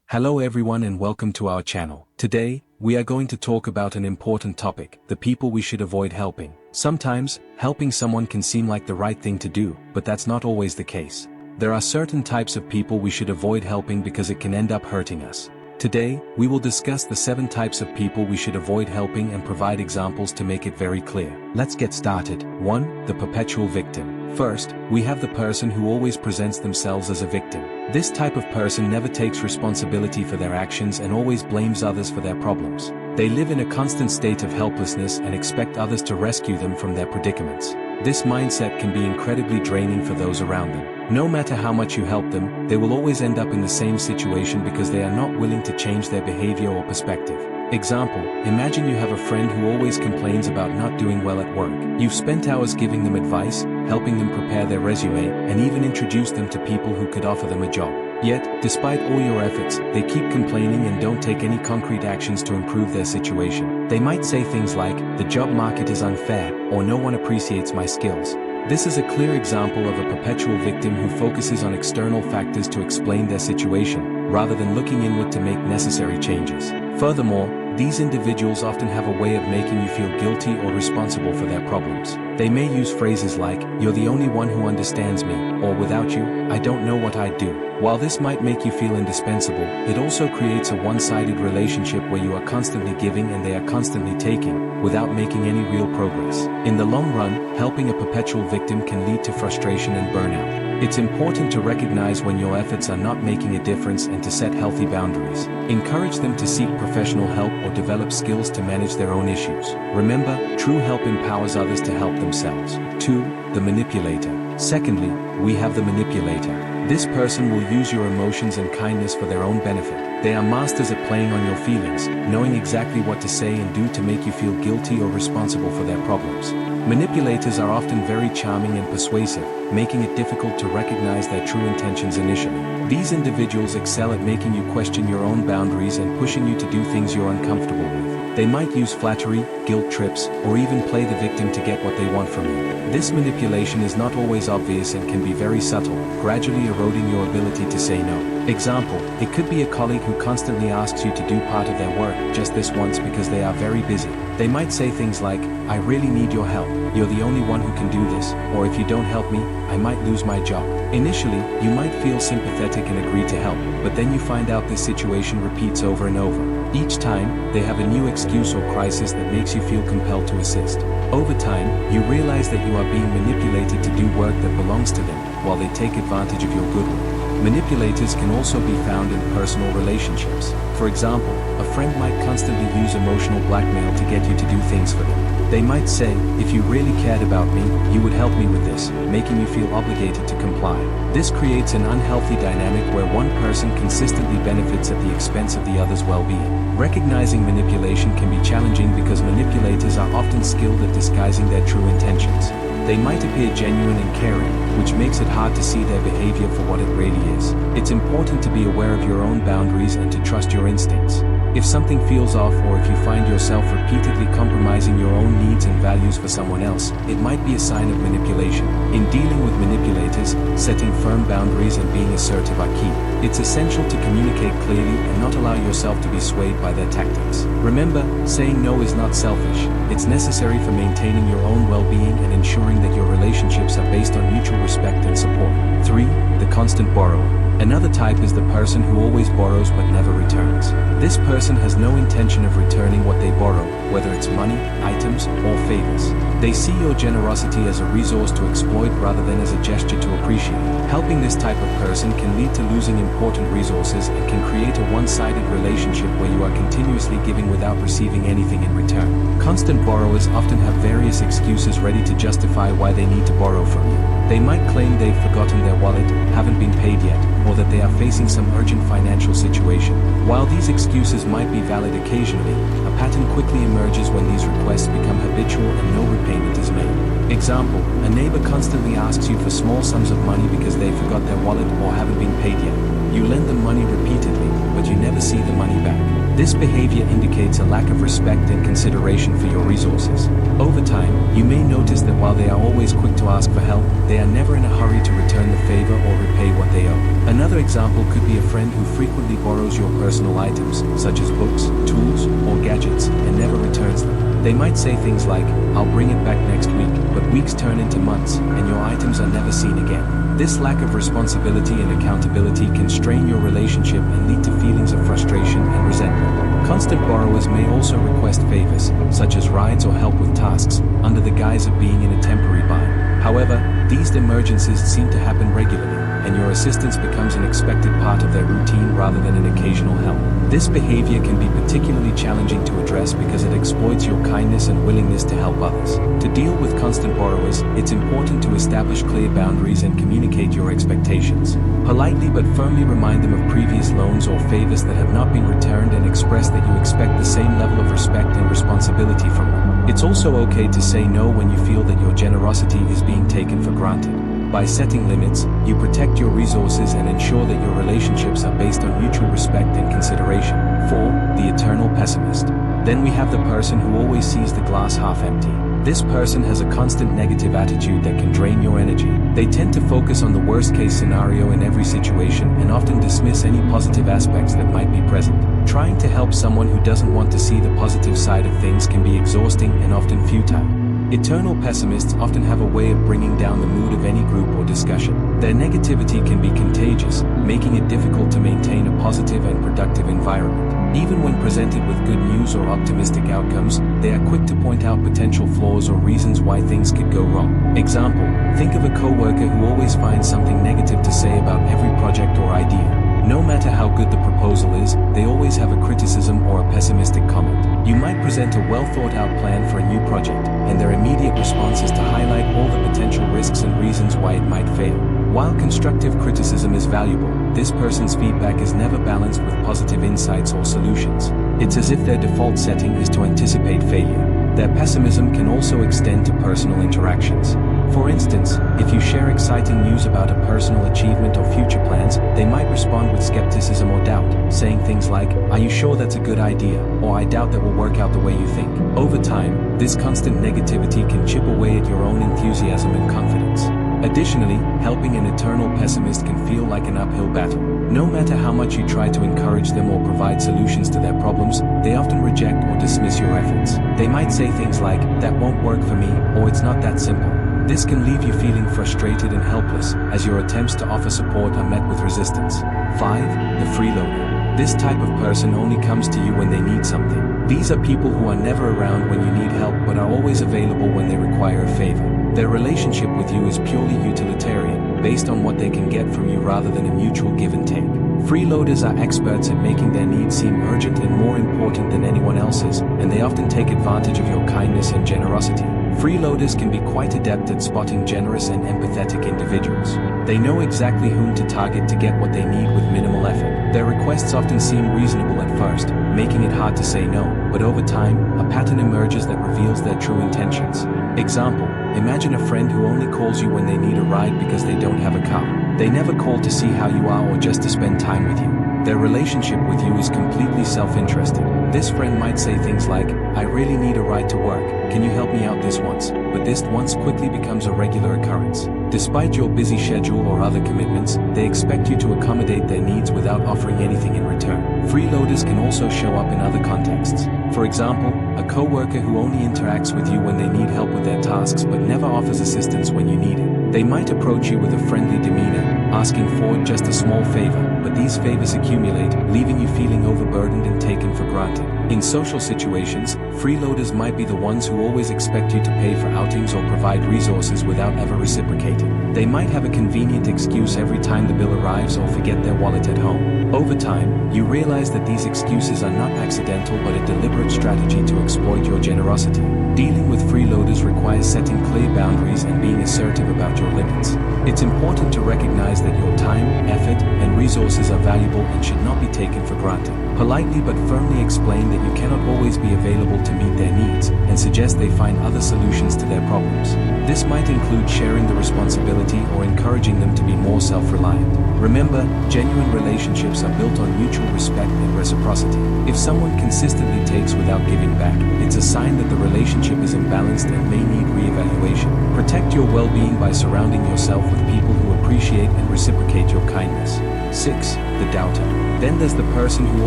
Hello everyone and welcome to our channel. Today, we are going to talk about an important topic, the people we should avoid helping. Sometimes, helping someone can seem like the right thing to do, but that's not always the case. There are certain types of people we should avoid helping because it can end up hurting us. Today, we will discuss the 7 types of people we should avoid helping and provide examples to make it very clear. Let's get started. 1. The perpetual victim. First, we have the person who always presents themselves as a victim. This type of person never takes responsibility for their actions and always blames others for their problems. They live in a constant state of helplessness and expect others to rescue them from their predicaments. This mindset can be incredibly draining for those around them. No matter how much you help them, they will always end up in the same situation because they are not willing to change their behavior or perspective. Example, imagine you have a friend who always complains about not doing well at work. You've spent hours giving them advice, helping them prepare their resume, and even introduced them to people who could offer them a job. Yet, despite all your efforts, they keep complaining and don't take any concrete actions to improve their situation. They might say things like, "The job market is unfair," or "No one appreciates my skills." This is a clear example of a perpetual victim who focuses on external factors to explain their situation, rather than looking inward to make necessary changes. Furthermore, these individuals often have a way of making you feel guilty or responsible for their problems. They may use phrases like, "You're the only one who understands me," or "Without you, I don't know what I'd do." While this might make you feel indispensable, it also creates a one-sided relationship where you are constantly giving and they are constantly taking, without making any real progress. In the long run, helping a perpetual victim can lead to frustration and burnout. It's important to recognize when your efforts are not making a difference and to set healthy boundaries. Encourage them to seek professional help or develop skills to manage their own issues. Remember, true help empowers others to help themselves. 2. The manipulator. Secondly, we have the manipulator. This person will use your emotions and kindness for their own benefit. They are masters at playing on your feelings, knowing exactly what to say and do to make you feel guilty or responsible for their problems. Manipulators are often very charming and persuasive, making it difficult to recognize their true intentions initially. These individuals excel at making you question your own boundaries and pushing you to do things you're uncomfortable with. They might use flattery, guilt trips, or even play the victim to get what they want from you. This manipulation is not always obvious and can be very subtle, gradually eroding your ability to say no. Example, it could be a colleague who constantly asks you to do part of their work just this once because they are very busy. They might say things like, "I really need your help, you're the only one who can do this," or "If you don't help me, I might lose my job." Initially, you might feel sympathetic and agree to help, but then you find out this situation repeats over and over. Each time, they have a new excuse or crisis that makes you feel compelled to assist. Over time, you realize that you are being manipulated to do work that belongs to them, while they take advantage of your goodwill. Manipulators can also be found in personal relationships. For example, a friend might constantly use emotional blackmail to get you to do things for them. They might say, "If you really cared about me, you would help me with this," making you feel obligated to comply. This creates an unhealthy dynamic where one person consistently benefits at the expense of the other's well-being. Recognizing manipulation can be challenging because manipulators are often skilled at disguising their true intentions. They might appear genuine and caring, which makes it hard to see their behavior for what it really is. It's important to be aware of your own boundaries and to trust your instincts. If something feels off or if you find yourself repeatedly compromising your own needs and values for someone else, it might be a sign of manipulation. In dealing with manipulators, setting firm boundaries and being assertive are key. It's essential to communicate clearly and not allow yourself to be swayed by their tactics. Remember, saying no is not selfish. It's necessary for maintaining your own well-being and ensuring that your relationships are based on mutual respect and support. 3. The constant borrower. Another type is the person who always borrows but never returns. This person has no intention of returning what they borrow, whether it's money, items, or favors. They see your generosity as a resource to exploit rather than as a gesture to appreciate. Helping this type of person can lead to losing important resources and can create a one-sided relationship where you are continuously giving without receiving anything in return. Constant borrowers often have various excuses ready to justify why they need to borrow from you. They might claim they've forgotten their wallet, haven't been paid yet, or that they are facing some urgent financial situation. While these excuses might be valid occasionally, a pattern quickly emerges when these requests become habitual and no repayment is made. Example, a neighbor constantly asks you for small sums of money because they forgot their wallet or haven't been paid yet. You lend them money repeatedly, but you never see the money back. This behavior indicates a lack of respect and consideration for your resources. Over time, you may notice that while they are always quick to ask for help, they are never in a hurry to return the favor or repay what they owe. Another example could be a friend who frequently borrows your personal items, such as books, tools, or gadgets, and never returns them. They might say things like, "I'll bring it back next week," but weeks turn into months, and your items are never seen again. This lack of responsibility and accountability can strain your relationship and lead to feelings of frustration and resentment. Constant borrowers may also request favors, such as rides or help with tasks, under the guise of being in a temporary bind. However, these emergencies seem to happen regularly, and your assistance becomes an expected part of their routine rather than an occasional help. This behavior can be particularly challenging to address because it exploits your kindness and willingness to help others. To deal with constant borrowers, it's important to establish clear boundaries and communicate your expectations. Politely but firmly remind them of previous loans or favors that have not been returned and express that you expect the same level of respect and responsibility from them. It's also okay to say no when you feel that your generosity is being taken for granted. By setting limits, you protect your resources and ensure that your relationships are based on mutual respect and consideration. 4. The eternal pessimist. Then we have the person who always sees the glass half empty. This person has a constant negative attitude that can drain your energy. They tend to focus on the worst-case scenario in every situation and often dismiss any positive aspects that might be present. Trying to help someone who doesn't want to see the positive side of things can be exhausting and often futile. Eternal pessimists often have a way of bringing down the mood of any group or discussion. Their negativity can be contagious, making it difficult to maintain a positive and productive environment. Even when presented with good news or optimistic outcomes, they are quick to point out potential flaws or reasons why things could go wrong. Example, think of a coworker who always finds something negative to say about every project or idea. No matter how good the proposal is, they always have a criticism or a pessimistic comment. You might present a well-thought-out plan for a new project, and their immediate response is to highlight all the potential risks and reasons why it might fail. While constructive criticism is valuable, this person's feedback is never balanced with positive insights or solutions. It's as if their default setting is to anticipate failure. Their pessimism can also extend to personal interactions. For instance, if you share exciting news about a personal achievement or future plans, they might respond with skepticism or doubt, saying things like, "Are you sure that's a good idea?" or "I doubt that will work out the way you think." Over time, this constant negativity can chip away at your own enthusiasm and confidence. Additionally, helping an eternal pessimist can feel like an uphill battle. No matter how much you try to encourage them or provide solutions to their problems, they often reject or dismiss your efforts. They might say things like, "That won't work for me," or "It's not that simple." This can leave you feeling frustrated and helpless, as your attempts to offer support are met with resistance. 5. The freeloader. This type of person only comes to you when they need something. These are people who are never around when you need help but are always available when they require a favor. Their relationship with you is purely utilitarian, based on what they can get from you rather than a mutual give and take. Freeloaders are experts at making their needs seem urgent and more important than anyone else's, and they often take advantage of your kindness and generosity. Freeloaders can be quite adept at spotting generous and empathetic individuals. They know exactly whom to target to get what they need with minimal effort. Their requests often seem reasonable at first, making it hard to say no, but over time, a pattern emerges that reveals their true intentions. Example, imagine a friend who only calls you when they need a ride because they don't have a car. They never call to see how you are or just to spend time with you. Their relationship with you is completely self-interested. This friend might say things like, "I really need a ride to work, can you help me out this once?" But this once quickly becomes a regular occurrence. Despite your busy schedule or other commitments, they expect you to accommodate their needs without offering anything in return. Freeloaders can also show up in other contexts. For example, a coworker who only interacts with you when they need help with their tasks but never offers assistance when you need it. They might approach you with a friendly demeanor, asking for just a small favor, but these favors accumulate, leaving you feeling overburdened and taken for granted. In social situations, freeloaders might be the ones who always expect you to pay for outings or provide resources without ever reciprocating. They might have a convenient excuse every time the bill arrives or forget their wallet at home. Over time, you realize that these excuses are not accidental but a deliberate strategy to exploit your generosity. Dealing with freeloaders requires setting clear boundaries and being assertive about your limits. It's important to recognize that your time, effort, and resources are valuable and should not be taken for granted. Politely but firmly explain that you cannot always be available to meet their needs, and suggest they find other solutions to their problems. This might include sharing the responsibility or encouraging them to be more self-reliant. Remember, genuine relationships are built on mutual respect and reciprocity. If someone consistently takes without giving back, it's a sign that the relationship is imbalanced and may need re-evaluation. Protect your well-being by surrounding yourself with people who appreciate and reciprocate your kindness. 6. The doubter. Then there's the person who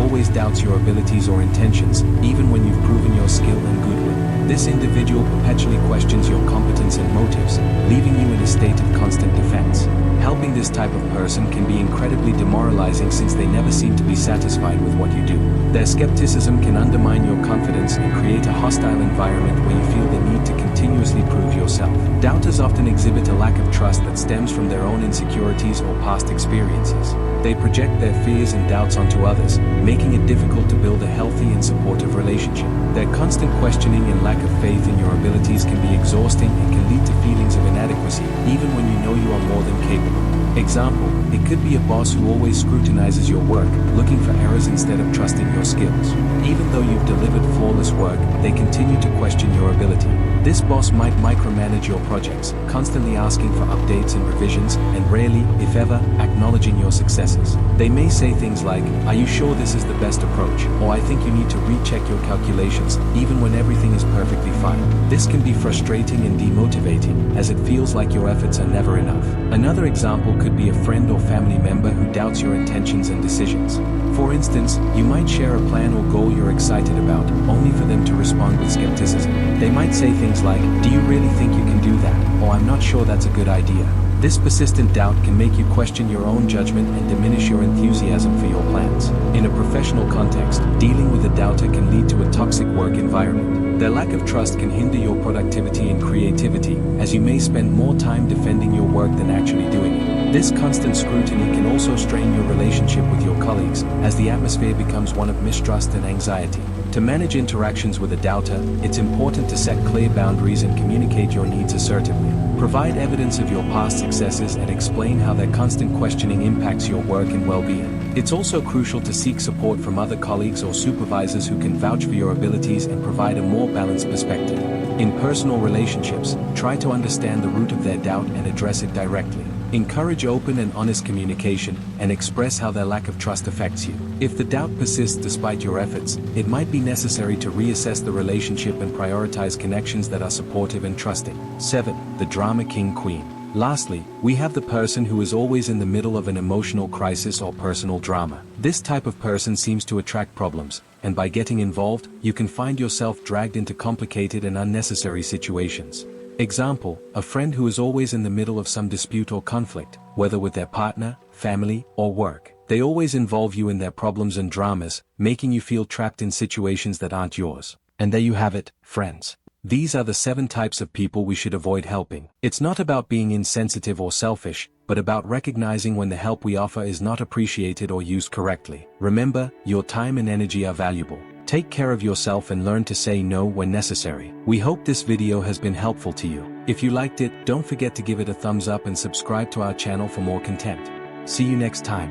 always doubts your abilities or intentions, even when you've proven your skill and goodwill. This individual perpetually questions your competence and motives, leaving you in a state of constant defense. Helping this type of person can be incredibly demoralizing since they never seem to be satisfied with what you do. Their skepticism can undermine your confidence and create a hostile environment where you feel the need to continuously prove yourself. Doubters often exhibit a lack of trust that stems from their own insecurities or past experiences. They project their fears and doubts onto others, making it difficult to build a healthy and supportive relationship. Their constant questioning and lack of faith in your abilities can be exhausting and can lead to feelings of inadequacy, even when you know you are more than capable. Example, it could be a boss who always scrutinizes your work, looking for errors instead of trusting your skills. Even though you've delivered flawless work, they continue to question your ability. This boss might micromanage your projects, constantly asking for updates and revisions, and rarely, if ever, acknowledging your successes. They may say things like, "Are you sure this is the best approach?" or "I think you need to recheck your calculations," even when everything is perfectly fine. This can be frustrating and demotivating, as it feels like your efforts are never enough. Another example could be a friend or family member who doubts your intentions and decisions. For instance, you might share a plan or goal you're excited about, only for them to respond with skepticism. They might say things like, "Do you really think you can do that?" or "I'm not sure that's a good idea." This persistent doubt can make you question your own judgment and diminish your enthusiasm for your plans. In a professional context, dealing with a doubter can lead to a toxic work environment. Their lack of trust can hinder your productivity and creativity, as you may spend more time defending your work than actually doing it. This constant scrutiny can also strain your relationship with your colleagues, as the atmosphere becomes one of mistrust and anxiety. To manage interactions with a doubter, it's important to set clear boundaries and communicate your needs assertively. Provide evidence of your past successes and explain how their constant questioning impacts your work and well-being. It's also crucial to seek support from other colleagues or supervisors who can vouch for your abilities and provide a more balanced perspective. In personal relationships, try to understand the root of their doubt and address it directly. Encourage open and honest communication, and express how their lack of trust affects you. If the doubt persists despite your efforts, it might be necessary to reassess the relationship and prioritize connections that are supportive and trusting. 7. The drama king/queen. Lastly, we have the person who is always in the middle of an emotional crisis or personal drama. This type of person seems to attract problems, and by getting involved, you can find yourself dragged into complicated and unnecessary situations. Example, a friend who is always in the middle of some dispute or conflict, whether with their partner, family, or work. They always involve you in their problems and dramas, making you feel trapped in situations that aren't yours. And there you have it, friends. These are the 7 types of people we should avoid helping. It's not about being insensitive or selfish, but about recognizing when the help we offer is not appreciated or used correctly. Remember, your time and energy are valuable. Take care of yourself and learn to say no when necessary. We hope this video has been helpful to you. If you liked it, don't forget to give it a thumbs up and subscribe to our channel for more content. See you next time.